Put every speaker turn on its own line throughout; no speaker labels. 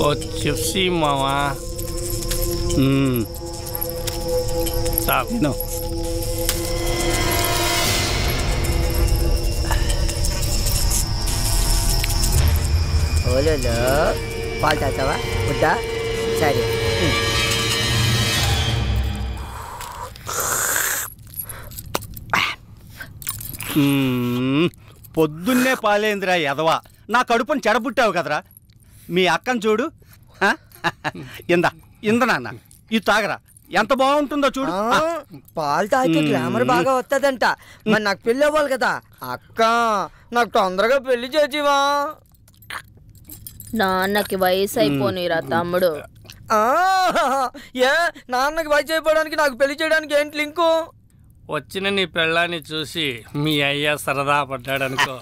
ఓ చిప్సీ మావా. చాలు.
ఓలో పాలు తాగుతావా వద్దా? సరే.
పొద్దున్నే పాలేంద్రా ఎదవా, నా కడుపుని చెడబుట్టావు కదరా. మీ అక్కను చూడు. ఇంద నాన్న ఇది తాగరా, ఎంత బాగుంటుందో చూడు.
పాలు తాగితే గ్లామర్ బాగా వస్తుందంట. మరి నాకు పెళ్ళి అవ్వాలి కదా అక్క, నాకు తొందరగా పెళ్లి చేసివా?
నాన్నకి వయసు అయిపోనిరా తమ్ముడు.
ఏ నాన్నకి వయసు అయిపోవడానికి నాకు పెళ్లి చేయడానికి ఏంటి లింకు?
వచ్చిన నీ పెళ్ళాన్ని చూసి మీ అయ్య సరదా పడ్డాడనుకో,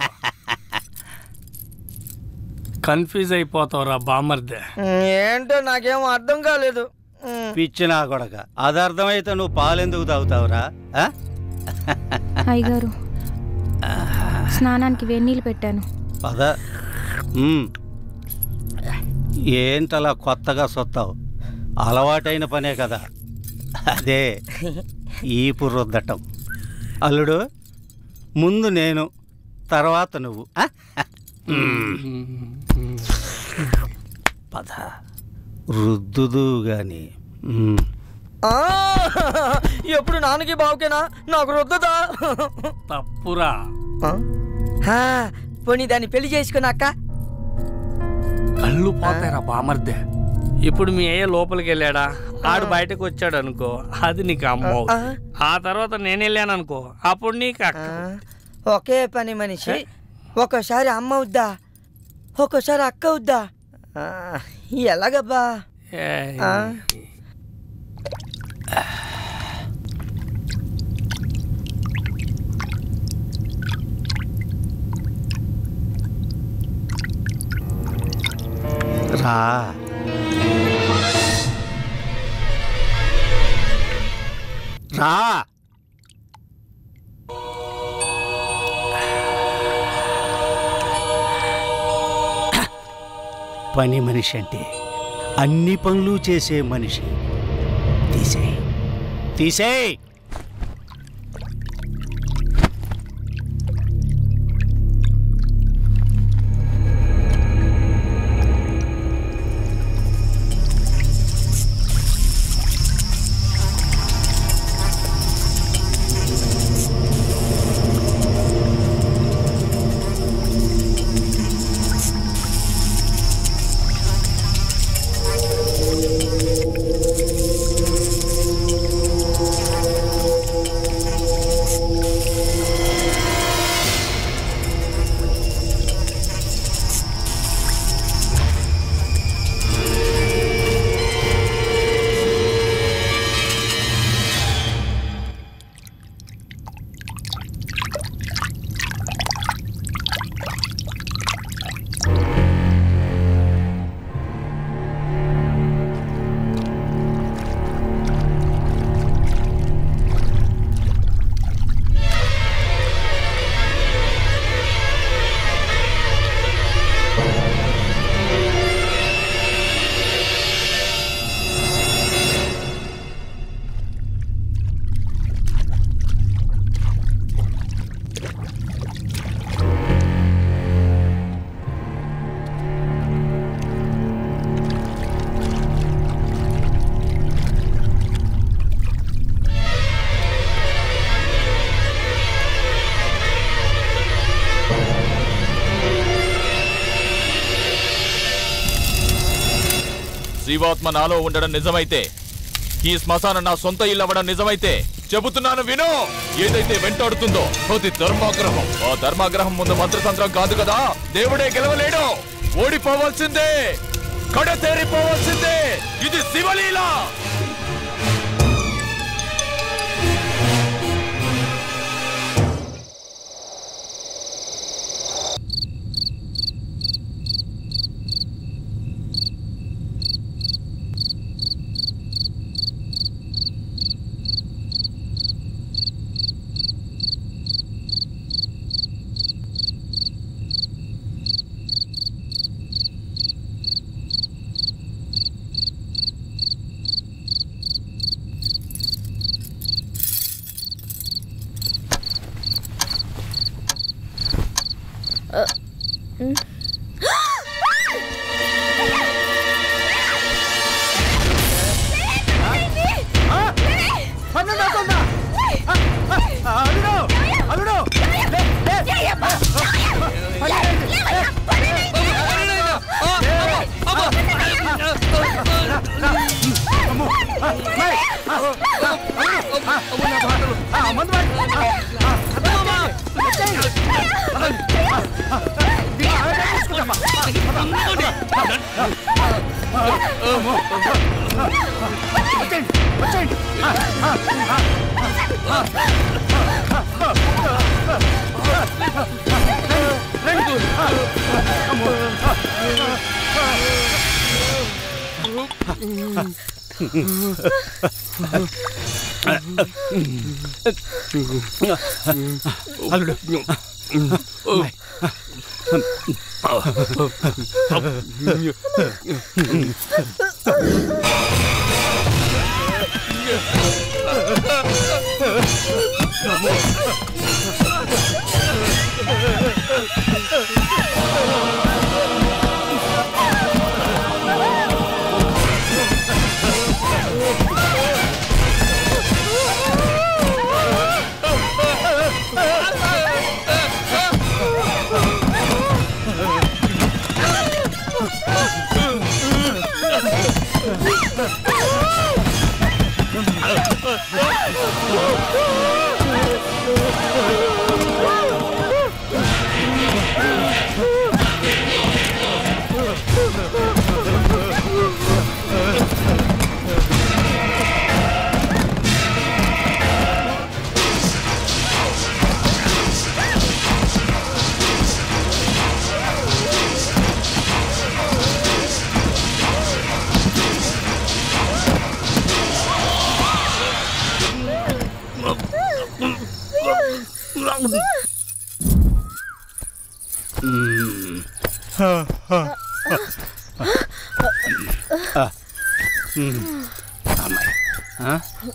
కన్ఫ్యూజ్ అయిపోతావురా బామర్దే.
ఏంటో నాకేం అర్థం కాలేదు.
పిచ్చినా కొడక, అది అర్థమైతే నువ్వు పాలెందుకు తాగుతావురా?
అయ్యగారు స్నానానికి వేన్నీళ్ళు పెట్టాను.
పద. ఏంటలా కొత్తగా సొత్తావు? అలవాటైన పనే కదా అదే ఈపు రుద్దటం. అల్లుడు, ముందు నేను, తర్వాత నువ్వు. పద రుద్దుదు గాని.
ఎప్పుడు నాన్నకి బావుకేనా, నాకు రుద్దదా?
తప్పురా.
పోనీ దాన్ని పెళ్లి చేసుకున్నాక
కళ్ళు పోతాయిరా బామర్దే. ఇప్పుడు మీ అయ్య లోపలికి వెళ్ళాడా, ఆడు బయటకు వచ్చాడు అనుకో, అది నీకు అమ్మ. ఆ తర్వాత నేను వెళ్ళాను అనుకో, అప్పుడు నీకు అక్క.
ఒకే పని మనిషి ఒక్కోసారి అమ్మ అవుద్దా, ఒక్కోసారి అక్క అవుద్దా? ఎలాగబ్బా?
రా. రా. పని మనిషి అంటే అన్ని పనులు చేసే మనిషి. తీసేయ్, తీసేయ్.
జీవాత్మ నాలో ఉండడం నిజమైతే, ఈ శ్మశానం నా సొంత ఇల్లు అవ్వడం నిజమైతే, చెబుతున్నాను విను. ఏదైతే వెంటాడుతుందో అది ధర్మాగ్రహం. ఆ ధర్మాగ్రహం ముందు మంత్రతంత్రం కాదు కదా, దేవుడే గెలవలేడు. ఓడిపోవాల్సిందే, కడతేరిపోవాల్సిందే. ఇది శివలీల.
అల్లుడు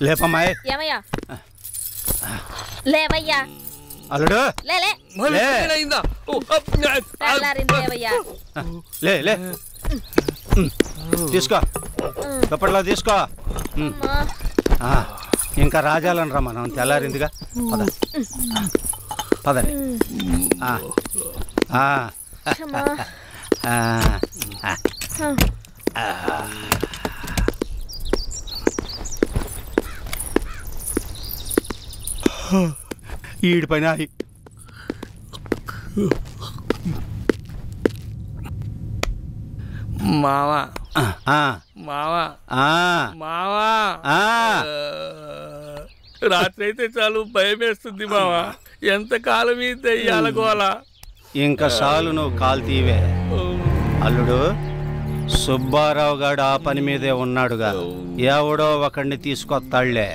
లేపమ్మాయి.
ఏమయ్యా లేవయ్యా.
అల్లుడు
లేలే లేవయ్యా.
లే లే తీసుకో దుప్పట్లో తీసుకో. ఇంకా రాజాలని రా మనం తెల్లారిందిగా పద పదండి. ఈడి పైన
మావా మావా మావా రాత్రి అయితే చాలు భయం వేస్తుంది మావా. ఎంతకాలం ఈ దెయ్యాల గోల.
ఇంకా చాలు నువ్వు కాలు తీవే. అల్లుడు సుబ్బారావు గారు ఆ పని మీదే ఉన్నాడుగా, ఎవడో ఒకడిని తీసుకొస్తాళ్లే.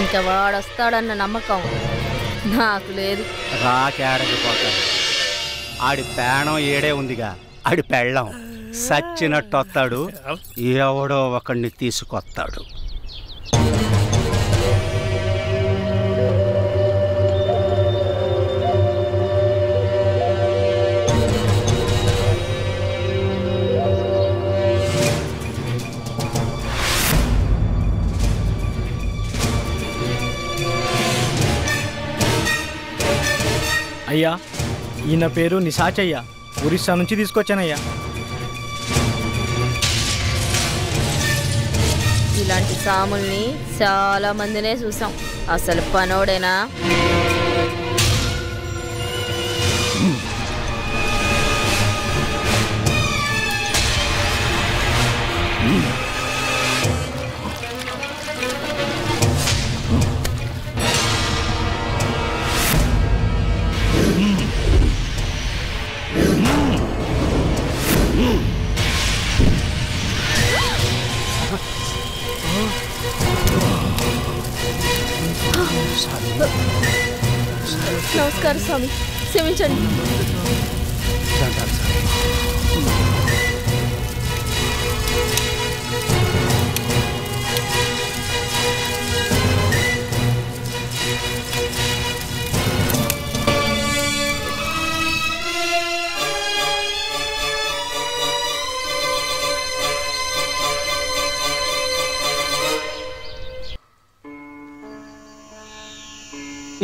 ఇంకా వాడొస్తాడన్న నమ్మకం నాకు లేదు.
రాకేడకి పోతాడు. ఆడి పేణం ఏడే ఉందిగా, ఆడి పెళ్ళం సచ్చినట్టు వస్తాడు, ఎవడో ఒకడిని తీసుకొస్తాడు.
అయ్యా, ఈయన పేరు నిశాచయ్య, ఒరిస్సా నుంచి తీసుకొచ్చానయ్యా.
ఇలాంటి సాముల్ని చాలా మందినే చూసాం. అసలు పనోడేనా? నమస్కారం స్వామి, క్షమించండి.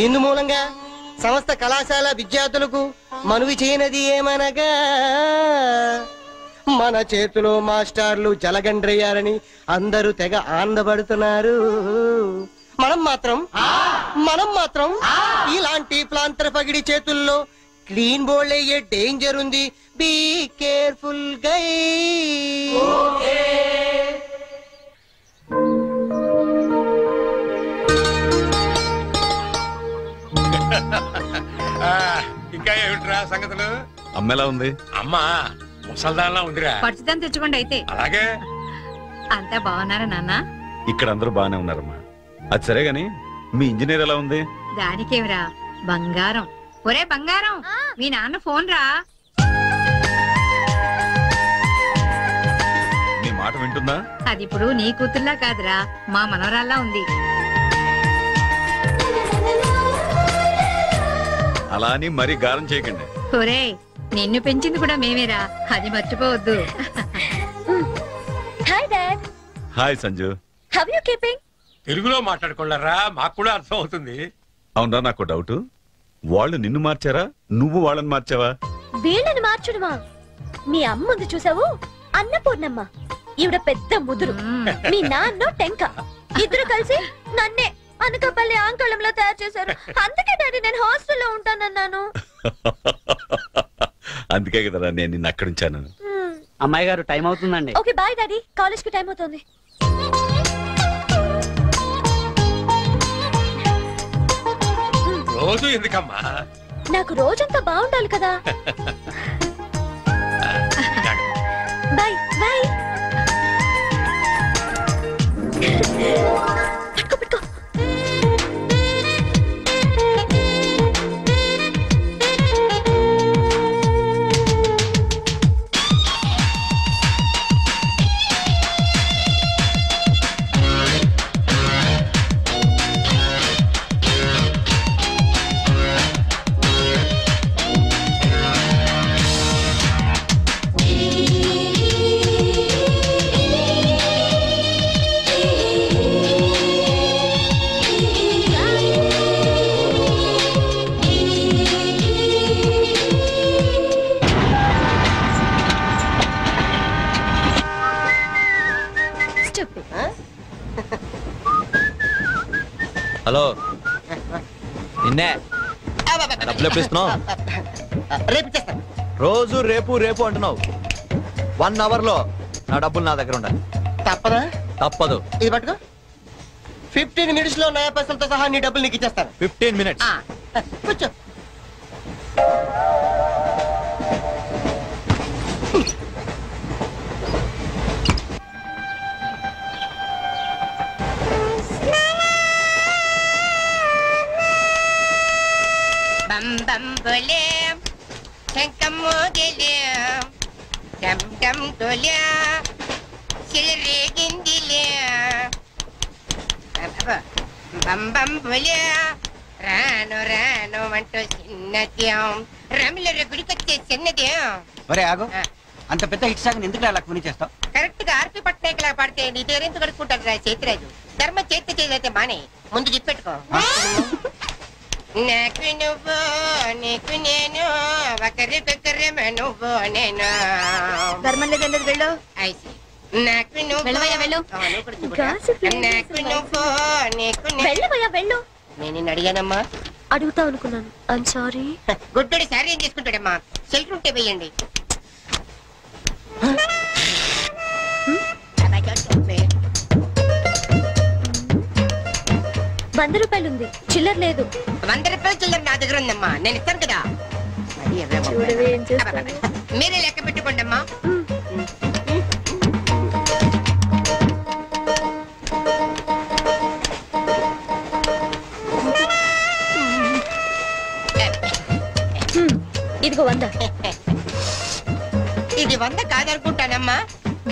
ఇందు మూలంగా సమస్త కళాశాల విద్యార్థులకు మనవి చేయనది ఏమనగా మన చేతిలో మాస్టర్లు జలగండ్రయ్యారని అందరూ తెగ ఆనందపడుతున్నారు. మనం మాత్రం ఇలాంటి ప్లాంతర పగిడి చేతుల్లో క్లీన్ బోల్డ్ అయ్యే డేంజర్ ఉంది. బీ కేర్ఫుల్ గై.
ఇంకా ఏమిట్రా సంగతులు?
అమ్మ ఎలా ఉంది?
అమ్మా ముసల్దాన్లా ఉందిరా.
పచ్చిదాన్ని తెచ్చుకోండి అయితే.
అలాగే.
అంతా బాగున్నారా నాన్న?
ఇక్కడ అందరూ బాగానే ఉన్నారమ్మా. అది సరే గాని మీ ఇంజనీర్ ఎలా ఉంది?
దానికేమిరా బంగారం. ఒరే బంగారం, మీ నాన్న ఫోన్ రా.
నీ మాట వింటుందా?
అది ఇప్పుడు నీ కూతుర్లా కాదురా, మా మనవరాల్లా ఉంది.
అలా అని మరీ గారం చేయకండి.
ఒరే, నిన్ను పెంచింది కూడా మేమేరా, అది మర్చిపోవద్దు.
Hi dad.
Hi Sanju.
How you keeping?
తెలుగులో మాట్లాడుకోలేరా, మాకు కూడా అర్థం అవుతుంది.
అవునరా, నాకు డౌట్. వాళ్ళు నిన్ను మార్చారా, నువ్వు వాళ్ళని మార్చావా?
వీళ్ళని మార్చడమా? మీ అమ్మ ఉంది చూసావు, అన్నపూర్ణమ్మ. ఈవిడ పెద్ద ముదురు, మీ నాన్న టెంక. ఇద్దరు కలిసి నన్నే అనకాపల్లి ఆంకళంలో తయారు చేశారు. అందుకే డాడీ నేను హాస్టల్లో ఉంటానన్నాను.
అందుకే కదరా నేను నిన్ను అక్కడ ఉంచాను.
అమ్మాయి గారు టైం అవుతుందండి.
ఓకే బాయ్ డాడీ, కాలేజ్ కి టైం అవుతుంది.
రోజు ఎందుకమ్మా?
నాకు రోజంతా బాగుండాలి కదా. Bye bye. పట్టుకో.
హలో, నిన్నే డబ్బులు ఎప్పుడు ఇస్తున్నావు? రోజు రేపు రేపు అంటున్నావు. 1 అవర్ లో నా డబ్బులు నా దగ్గర ఉండాలి.
తప్పదా?
తప్పదు.
ఇది పట్టుకో. 15 మినిట్స్ లో నయా పైసలతో సహా నీ డబ్బులు నీకు ఇచ్చేస్తాను.
15 మినిట్స్.
కూర్చో.
బం బం బోలే శంకమ్మో గెలే డమ్ డమ్ డోలే సిలరేగిందిలే బం బం బోలే రాను రాను అంటూ చిన్నద్యం రమిల గుడికొచ్చే చిన్నద్యం.
ఒరే ఆగు, అంత పెద్ద హిట్ సాగ్ ఎందుకు అలా కొని చేస్తావు?
కరెక్ట్ గా ఆర్పి పట్నాయక్ లా పాడితే నీ దగ్గర ఎందుకు కడుక్కుంటాడు రా చేతిరాజు. ధర్మ చేతి చేదైతే మానే, ముందు చెప్పెట్టుకో. నాకు నువ్వు నీకు నేను ఒకరికొకరేమో నువ్వు నేను.
ధర్మం లేదండి వెళ్ళు.
నాకు నువ్వు నాకు నువ్వు నీకు
వెళ్ళవయ్యా వెళ్ళు.
నేను నిన్ను అడిగానమ్మా.
అడుగుతా అనుకున్నాను. I'm sorry.
గుడ్డోడి సారీ ఏం చేసుకుంటాడమ్మా? సెల్ఫ్ ఉంటే వేయండి.
₹100 ఉంది, చిల్లర లేదు.
₹100 చిల్లర నా దగ్గర ఉందమ్మా, నేను ఇస్తాను కదా. మీరే లెక్క పెట్టుకోండి అమ్మా.
ఇదిగో 100.
ఇది 100 కాదనుకుంటానమ్మా.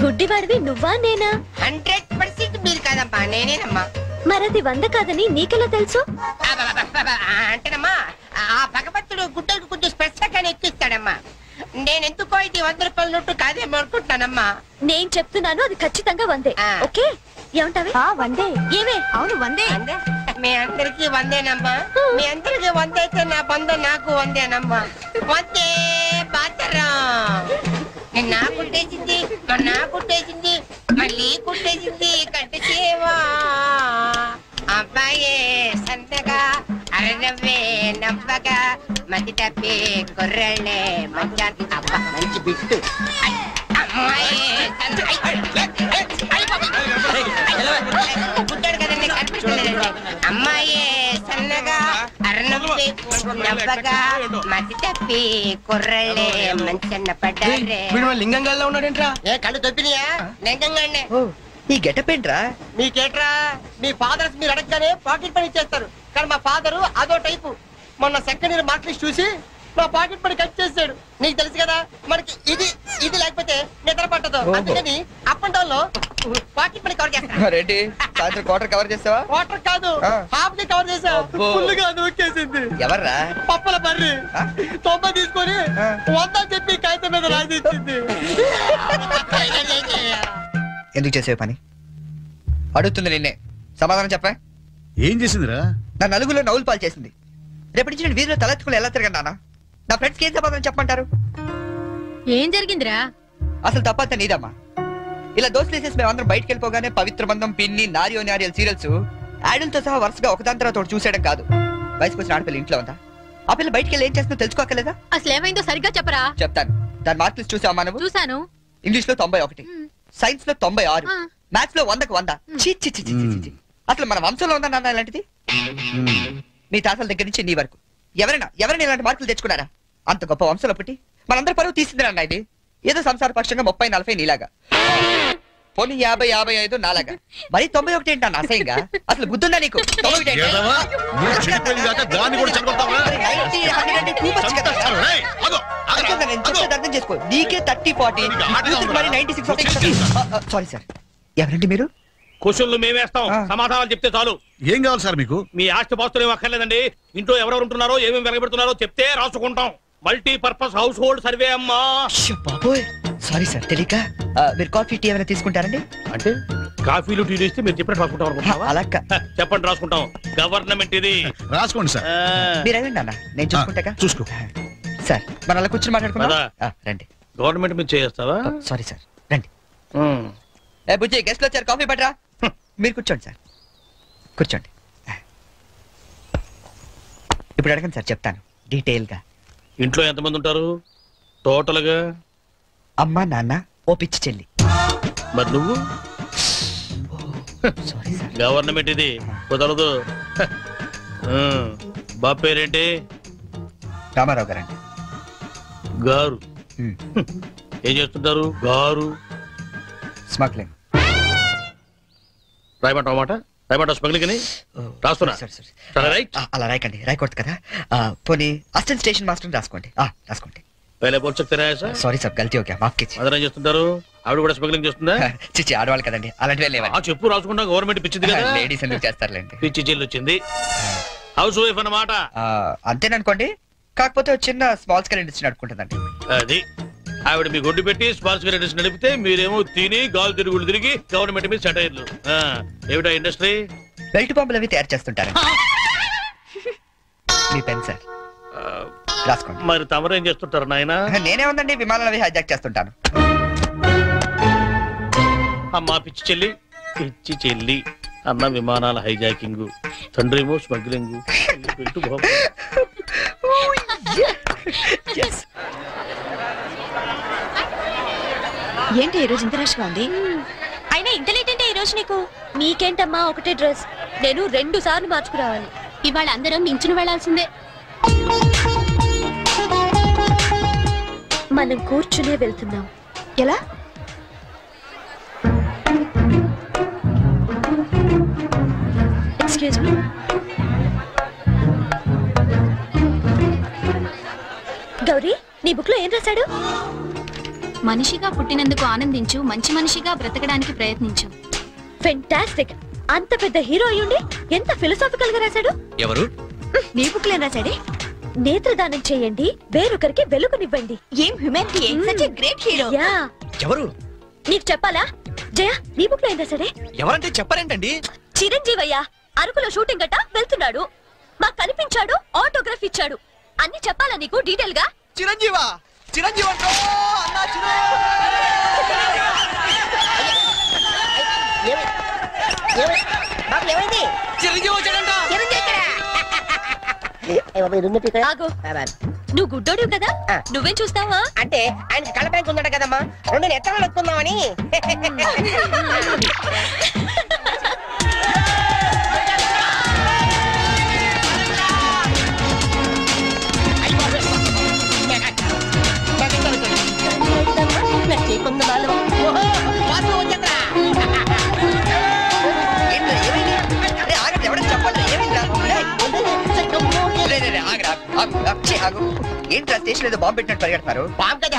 గుడ్డివాడివి నువ్వా నేనా?
100% మీరు కాదమ్మా, నేనేనమ్మా.
మరది 100 కాదని నీకెలా తెలుసు?
అంటేనమ్మా, ఆ భగవంతుడు గుడ్డలకు కొంచెం స్పెషల్గానే ఎక్కిస్తాడమ్మా. నేనెందుకో ఇది ₹100 నోటు కాదేమో అనుకుంటున్నానమ్మా.
నేను చెప్తున్నాను, అది ఖచ్చితంగా 100. ఓకే, ఏమంటావే? వందే. ఏమే? అవును వందే.
మీ అందరికి వందేనమ్మా. మీ అందరికి వందైతే నా బంధ నాకు వందేనమ్మా. వందే బాతరం. నిన్న కుట్టేసింది, మొన్న కుట్టేసింది, మళ్ళీ కుట్టేసింది కట్టు చేవా. అబ్బాయే సంతగా అరనవ్వే నవ్వగా మతి తప్పి కుర్రళ్ళే మంచానికి అబ్బా మంచి బిట్టు. పుట్టాడు కదండి కనిపిస్తలేదండి. అమ్మాయే సన్నగా అరనవ్వే నవ్వగా మతి తప్పి కుర్రళ్ళే మంచన్న పడ్డారే.
లింగంగా ఉన్నాడేంట్రా?
ఏ కళ్ళు తొప్పినాయా? లింగంగానే.
ఈ గెటప్ ఏంట్రా?
మీకేట్రా? మీ ఫాదర్స్ మీరు అడగగానే పాకెట్ పని ఇచ్చేస్తారు, కానీ మా ఫాదరు అదో టైపు. మొన్న సెకండ్ ఇయర్ మార్క్ లిస్ట్ చూసి నా పాకెట్ పని కట్ చేసాడు. నీకు తెలుసు కదా, మనకి ఇది ఇది లేకపోతే నిద్ర పట్టదు. అందుకని అప్ అండ్ డౌన్ లో పాకెట్ పని కవర్ చేస్తాను.
రెడ్డి సాయంత్రం క్వార్టర్ కవర్ చేస్తావా?
వాటర్ కాదు, హాఫ్ ది కవర్ చేసా. ఫుల్గా నూకేసింది.
ఎవర్రా?
పప్పల బర్రి 90 తీసుకొని 100 చెప్పి కాగితం మీద రాసిచ్చింది.
ఎందుకు చేసే పని? అడుగుతుంది నిన్నే, సమాధానం చెప్పా.
ఏం చేసిందిరా?
నా నలుగులో నవ్వులు పాలు చేసింది. రేపటి నుంచి నేను వీధిలో తలెత్తుకుని ఎలా తిరగండి నాన్న? నా ఫ్రెండ్స్కి ఏం సమాధానం చెప్పమంటారు?
ఏం జరిగిందిరా?
అసలు తప్పంతా నీదమ్మా. ఇలా దోస్తులు వేసేసి మేమందరం బయటకు వెళ్ళిపోగానే పవిత్ర బంధం, పిన్ని, నారియో నారియల్ సీరియల్స్ యాడల్తో సహా వరుసగా ఒకదాని తర్వాత ఒకటి చూసేయడం కాదు. వయసుకు వచ్చిన ఆడపిల్ల ఇంట్లో ఉందా? ఆ పిల్ల బయటకు వెళ్ళి ఏం చేస్తుందో తెలుసుకోకలేదా?
అసలు ఏమైందో సరిగ్గా చెప్పరా.
చెప్తాను. దాని మార్కులు చూసావా నువ్వు?
చూసాను.
ఇంగ్లీష్ లో 91, సైన్స్ లో 96, మ్యాథ్స్ లో 100కు 100. అసలు మన వంశంలో ఉందా నాన్న ఇలాంటిది? మీ తాతల దగ్గర నుంచి నీ వరకు ఎవరైనా ఇలాంటి మార్కులు తెచ్చుకున్నారా? అంత గొప్ప వంశంలో పుట్టి మనందరి పరువు తీసింది అన్న ఇది. ఏదో సంసార పక్షంగా 30-40 నీలాగా, పోనీ 50-55 నాలాగా, మరి 91 ఏంటన్నా అసహ్యంగా? అసలు బుద్ధుందా నీకు? 91 అర్థం చేసుకో. నీకే 30-40, మరి 96. సారీ సార్, ఎవరండి మీరు?
క్వశ్చన్లు మేమేస్తాం, సమాధానాలు చెప్తే చాలు.
ఏం కావాలి సార్ మీకు?
మీ ఆస్తి పాస్తులు ఏం అక్కర్లేదండి. ఇంట్లో ఎవరెవరు ఉంటున్నారో, ఏమేమి వెలగబెడుతున్నారో చెప్తే రాసుకుంటాం. మల్టీపర్పస్ హౌస్ హోల్డ్ సర్వే అమ్మా.
బాబోయ్, సారీ సార్, తెలియక. మీరు కాఫీ టీ ఏమైనా తీసుకుంటారండి?
అంటే కాఫీలు టీలు ఇస్తే మీరు చెప్పినట్టు రాసుకుంటాం అనుకుంటున్నావా?
అలా
చెప్పండి, రాసుకుంటాం. గవర్నమెంట్ ఇది,
రాసుకోండి సార్.
మీరు వెళ్ళండి అన్న, నేను చూసుకుంటా.
చూసుకో
సార్, మన అలా కూర్చొని మాట్లాడుకుందాం. రండి.
గవర్నమెంట్ మీరు చేస్తావా?
సారీ సార్, రండి. ఏ బుజ్జి, గెస్ట్లు వచ్చారు, కాఫీ పట్టరా. మీరు కూర్చోండి సార్, కూర్చోండి. ఇప్పుడు అడగండి సార్, చెప్తాను డీటెయిల్ గా.
ఇంట్లో ఎంతమంది ఉంటారు టోటల్ గా?
అమ్మ, నాన్న, ఓ పిచ్చి చెల్లి.
మరి నువ్వు?
Sorry sir.
గవర్నమెంట్ ఇది, కుదరదు. బాబు పేరేంటి?
రామారావు గారండి.
గారు ఏం చేస్తుంటారు? గారు
స్మగ్లింగ్.
రాయమంటావన్నమాట? రాయమంటావు స్మగ్లింగ్ అని రాస్తున్నా.
అలా రాయకండి, రాయకూడదు కదా. పోనీ అసిస్టెంట్ స్టేషన్ మాస్టర్ రాసుకోండి. రాసుకోండి.
సారీ
సార్, గల్తీ ఓకే, మాఫ్ कीजिए.
అదర్ ఏం చేస్తుంటారు? ఆవిడ కూడా స్మగ్లింగ్ చేస్తుందా?
చిచ్చి, ఆడవాళ్ళు కదండి, అలాంటివే లేవా?
చెప్పు, రాసుకుంటా. గవర్నమెంట్ పిచ్చింది కదా,
లేడీస్ ఎందుకు చేస్తారులేండి.
పిచ్చి జైలు వచ్చింది. హౌస్ వైఫ్ అన్నమాట.
అంతేననుకోండి, కాకపోతే చిన్న స్మాల్ స్కేల్ ఇండస్ట్రీ నడుపుకుంటుందండి.
అది ఆవిడ మీ గొడ్డు పెట్టి స్మాల్ స్కేల్ ఇండస్ట్రీ నడిపితే మీరేమో తిని గాలు తిరుగులు తిరిగి గవర్నమెంట్ మీద సెటైర్లు. ఏమిటా ఇండస్ట్రీ?
బెల్ట్ బాంబులు అవి తయారు చేస్తుంటారు. మీ పెన్ సార్, రాసుకోండి.
మరి తమరేం చేస్తుంటారు నాయన?
నేనే ఉందండి, విమానాలు అవి హైజాక్ చేస్తుంటాను.
అమ్మా పిచ్చి చెల్లి, పిచ్చి చెల్లి అన్న విమానాల హైజాకింగ్, తండ్రి ఏమో స్మగ్లింగ్.
ఏంటి ఈరోజు ఇంత రష్గా ఉంది? అయినా ఇంత లేట్ అంటే ఈరోజు నీకు? నీకేంటమ్మా, ఒకటే డ్రెస్. నేను 2 సార్లు మార్చుకురావాలి.
ఇవాళ అందరం నించుని వెళ్లాల్సిందే.
మనం కూర్చునే వెళ్తున్నాం. ఎలా? Excuse me. గౌరీ, నీ బుక్ లో ఏం రాశాడు?
మనిషిగా పుట్టినందుకు ఆనందించు, మంచి మనిషిగా బ్రతకడానికి ప్రయత్నించు.
ఫెంటాస్టిక్. అంత పెద్ద హీరో అయ్యుండి ఎంత ఫిలసాఫికల్ గా రాశాడు.
ఎవరు?
నీ బుక్ లో ఏం రాశాడే? నేత్రదానం చేయండి, వేరొకరికి వెలుగునివ్వండి. ఏం humanity, such a great hero. Yeah.
ఎవరు?
నీకు చెప్పాలా? జయ నీ బుక్ లో ఏం రాశాడే?
ఎవరంటే చెప్పరేంటండి?
చిరంజీవయ్య అరకులో షూటింగ్ గట్ట వెళ్తున్నాడు, మాకు కనిపించాడు, ఆటోగ్రాఫ్ ఇచ్చాడు, అన్ని చెప్పాలా నీకు డీటెయిల్ గా?
చిరంజీవా? చిరంజీవి అంటో అన్నా చిరంజీవి వచ్చాడంట.
ఆగు, నువ్వు గుడ్డోడివి కదా, నువ్వేం చూస్తావా?
అంటే ఆయనకి కళ్ళ బ్యాంక్ ఉందట కదమ్మా, రెండు ఎత్తనాలు ఎక్కుందామని.
ఏంట్రా స్టేషన్ ఏదో బాంబు పెట్టినట్టు పరిగెడతారు?
బాంబు కదా,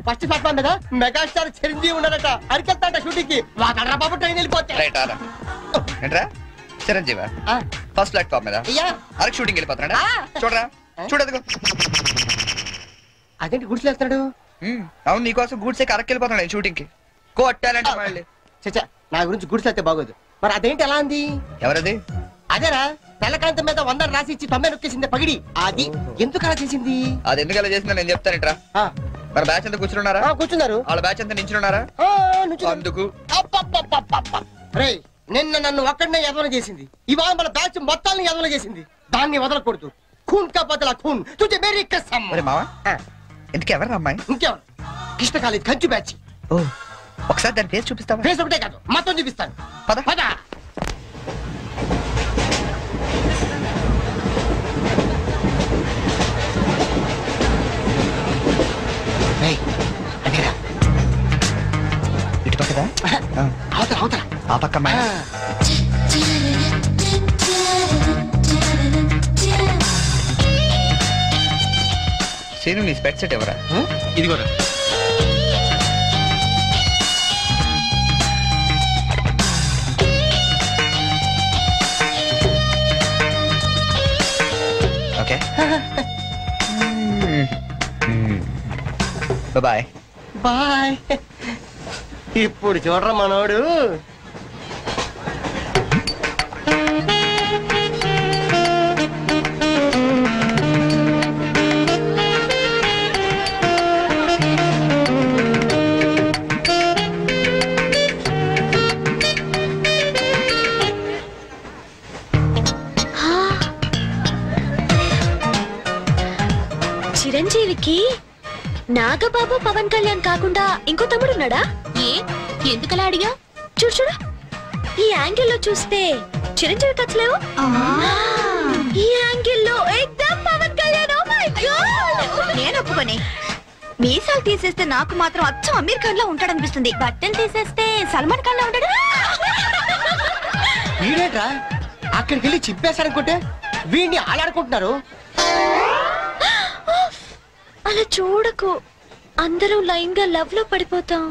ఫస్ట్ ప్లాట్ఫామ్ మీద మెగాస్టార్ చిరంజీవి ఉన్నాడట, అరికెళ్తాట షూటింగ్ కి. వాడరా బాబు ట్రైన్ వెళ్ళిపోతే.
రైట్ ఆరా. ఏంట్రా చిరంజీవి ఫస్ట్ ప్లాట్ఫామ్ మీద అరకు షూటింగ్ వెళ్ళిపోతున్నాడా? చూడరా చూడదుగో.
అదేంటి గుడ్స్ వేస్తున్నాడు?
అవును, నీకోసం గూడ్స్ అరకు వెళ్ళిపోతున్నాడు షూటింగ్ కి. కొట్టాలంటే మళ్ళీ.
చచ్చా, నా గురించి గుడ్స్ అయితే బాగోదు. మరి అదేంటి ఎలా ఉంది?
ఎవరది?
అదేరా తెల్లకాంతం మీద 100 రాసి ఇచ్చి 90 నొక్కేసింది పగిడి. అది ఎందుకు అలా చేసింది?
అది ఎందుకు అలా చేసిందో నేను చెప్తానంట్రా. మరి బ్యాచ్ అంతా కూర్చున్నారా?
కూర్చున్నారు.
వాళ్ళ బ్యాచ్ అంతా నించున్నారా? అందుకు
రేయ్, నిన్న నన్ను ఒక్కడనే ఎదవన చేసింది, ఇవాళ మన బ్యాచ్ మొత్తాన్ని ఎదవన చేసింది. దాన్ని వదలకూడదు. ఖూన్ కా బదలా ఖూన్, తుజే మేరీ కసమ్.
మరి మావా ఎందుకు ఎవరు అమ్మాయి?
ఇంకెవరు? కృష్ణ కాలేజ్ కంచు బ్యాచ్.
ఒకసారి దాని ఫేస్ చూపిస్తావా?
ఫేస్ ఒకటే కాదు, మొత్తం చూపిస్తాను.
పద
పద.
ఇటు పక్కదా?
అవతల అవతల
ఆ పక్క అమ్మాయి. సేను నీ స్పెక్ట్ సెట్ ఎవరా?
ఇది కూడా
ఓకే. Bye
bye. ఇప్పుడు చూడరా మనోడు.
చిరంజీవికి నాగబాబు పవన్ కళ్యాణ్ కాకుండా ఇంకో తమ్ముడున్నాడా?
ఏ ఎందుకలా అడిగా?
చూడు చూడు, ఈ యాంగిల్లో చూస్తే చిరంజీవి కచ్చలేవు, ఈ యాంగిల్లో ఏకదమ్ Pawan Kalyan. Oh my God,
నేను ఒప్పుకొని. మీసాలు తీసేస్తే నాకు మాత్రం అచ్చం అమీర్ ఖాన్ లా ఉంటాడనిపిస్తుంది,
బట్టలు తీసేస్తే సల్మాన్ ఖాన్ లా ఉంటాడు.
వీడేట్రా అక్కడికి వెళ్ళి చింపేశారనుకుంటే వీడిని ఆలాడుకుంటున్నారు.
అలా చూడకు, అందరూ లైన్ గా లవ్ లో పడిపోతాం.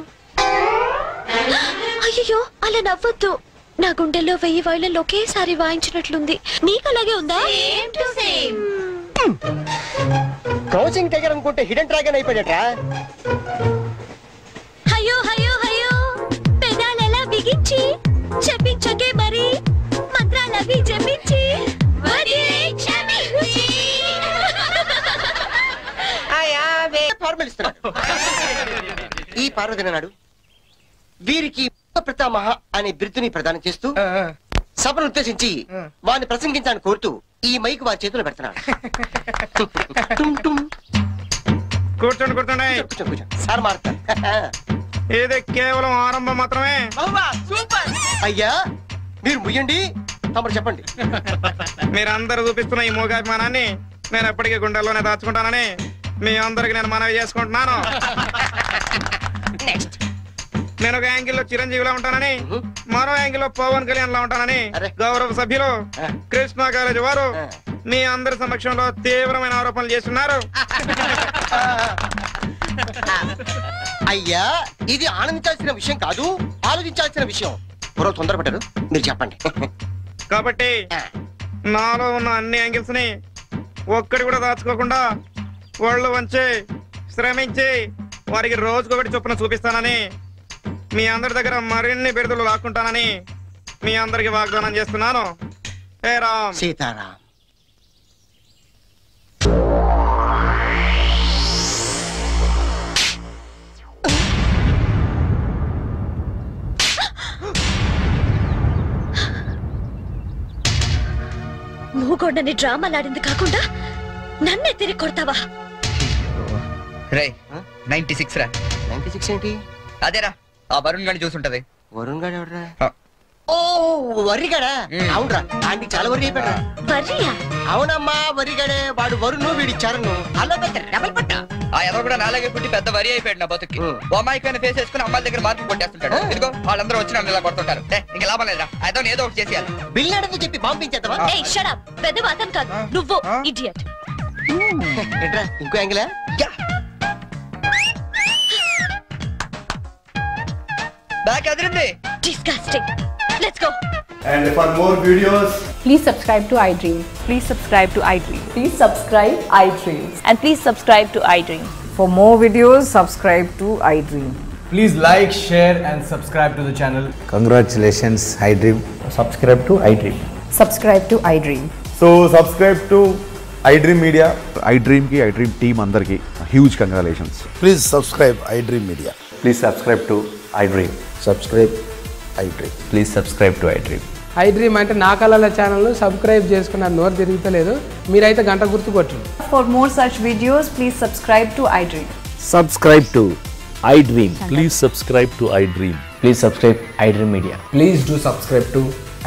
అయ్యో అలా నవ్వొద్దు, నా గుండెల్లో 1000 వైలెన్లు ఒకేసారి వాయించినట్లుంది. నీకు అలాగే ఉందా?
క్రౌచింగ్ టైగర్ అనుకుంటే హిడెన్ డ్రాగన్ అయిపోయాడట్రా.
అయ్యో అయ్యో అయ్యో, పెదాలెలా బిగించి చెప్పించకే మరి, మంత్రాలవి జపించి
ఈ పార్వదిన నాడు వీరికి ప్రతామహ అనే బిరుదుని ప్రదానం చేస్తూ సభను ఉద్దేశించి వారిని ప్రసంగించాలని కోరుతూ ఈ మైక్ వారి చేతులు పెడుతున్నాడు.
కూర్చోండి కూర్చోండి.
సార్ మారుతా.
ఇది కేవలం ఆరంభం మాత్రమే.
అయ్యా మీరు ముయ్యండి, తమరు చెప్పండి.
మీరందరూ చూపిస్తున్న ఈ మూగాభిమానాన్ని నేను ఎప్పటికీ గుండెల్లోనే దాచుకుంటానని మీ అందరికి నేను మనవి చేసుకుంటున్నాను. నేను ఒక యాంగిల్లో చిరంజీవిలో ఉంటానని, మరో యాంగిల్లో పవన్ కళ్యాణ్ లో ఉంటానని గౌరవ సభ్యులు కృష్ణా కాలేజ్ వారు మీ అందరి సమక్షంలో తీవ్రమైన ఆరోపణలు చేస్తున్నారు.
అయ్యా ఇది ఆనందించాల్సిన విషయం కాదు, ఆలోచించాల్సిన విషయం. మరో తొందరపడ్డారు, మీరు చెప్పండి.
కాబట్టి నాలో ఉన్న అన్ని యాంగిల్స్ ని ఒక్కడి కూడా దాచుకోకుండా ఒళ్ళు వంచి శ్రమించి వారికి రోజుకొకటి చొప్పున చూపిస్తానని మీ అందరి దగ్గర మరిన్ని బిరుదులు లాక్కుంటానని మీ అందరికి వాగ్దానం చేస్తున్నాను. హే రామ్
సీతారాం.
మూగొండని డ్రామాలాడింది కాకుండా నన్నే తిరిగి కొడతావా?
రే 96 రా.
96 ఏంటి?
అదేరా ఆ వరుణ్ గాని చూసుంటది.
వరుణ్ గాడు ఎవడరా? ఓ వరిగాడా? అవునరా, ఆంటీ చాలా వరి అయిపోయాడు.
వరియా?
అవునమ్మా వరిగాడే. వాడు వరుణ్ వీడి చరణ్ అలా పెద్ద డబల్ పట్ట.
ఆ ఎవరో కూడా నాలాగే పుట్టి పెద్ద వరి అయిపోయాడు నా బతుక్కి. అమ్మాయికైనా ఫేస్ వేసుకుని అమ్మాయిల దగ్గర మార్కులు కొట్టేస్తుంటాడు. ఇదిగో వాళ్ళందరూ వచ్చి నన్ను ఇలా కొడుతుంటారు. ఇంకా లాభం లేదురా, అయితే ఏదో ఒకటి చేసేయాలి.
బిల్ అడిగి చెప్పి పంపించేద్దామా?
ఏయ్ షట్ అప్. పెద్ద అతను కాదు నువ్వు, ఇడియట్.
ఏంట్రా ఇంకో యాంగిలా?
Back Adirindi.
Disgusting. Let's go.
And for more videos,
please subscribe to iDream.
Please subscribe to iDream.
Please subscribe iDream.
And please subscribe to iDream.
For more videos, subscribe to iDream.
please like, share and subscribe to the channel.
Congratulations, iDream. Subscribe to iDream.
Subscribe to iDream.
So subscribe to iDream Media. iDream ki iDream team andarki huge congratulations.
Please subscribe iDream Media. Please subscribe to iDream. Subscribe iDream. Please subscribe to iDream.
iDream అంటే నా కళల channel subscribe చేసుకున్న నోరు తిరుగుతలేదు. మీరైతే గంట గుర్తు కొట్టండి.
For more such videos, please subscribe to iDream.
Subscribe to iDream.
Please subscribe to iDream.
Please subscribe iDream Media.
Please do subscribe to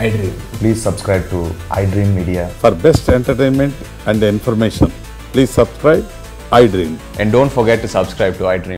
iDream.
Please subscribe to iDream Media.
For best entertainment and information, please subscribe iDream.
And don't forget to subscribe to iDream.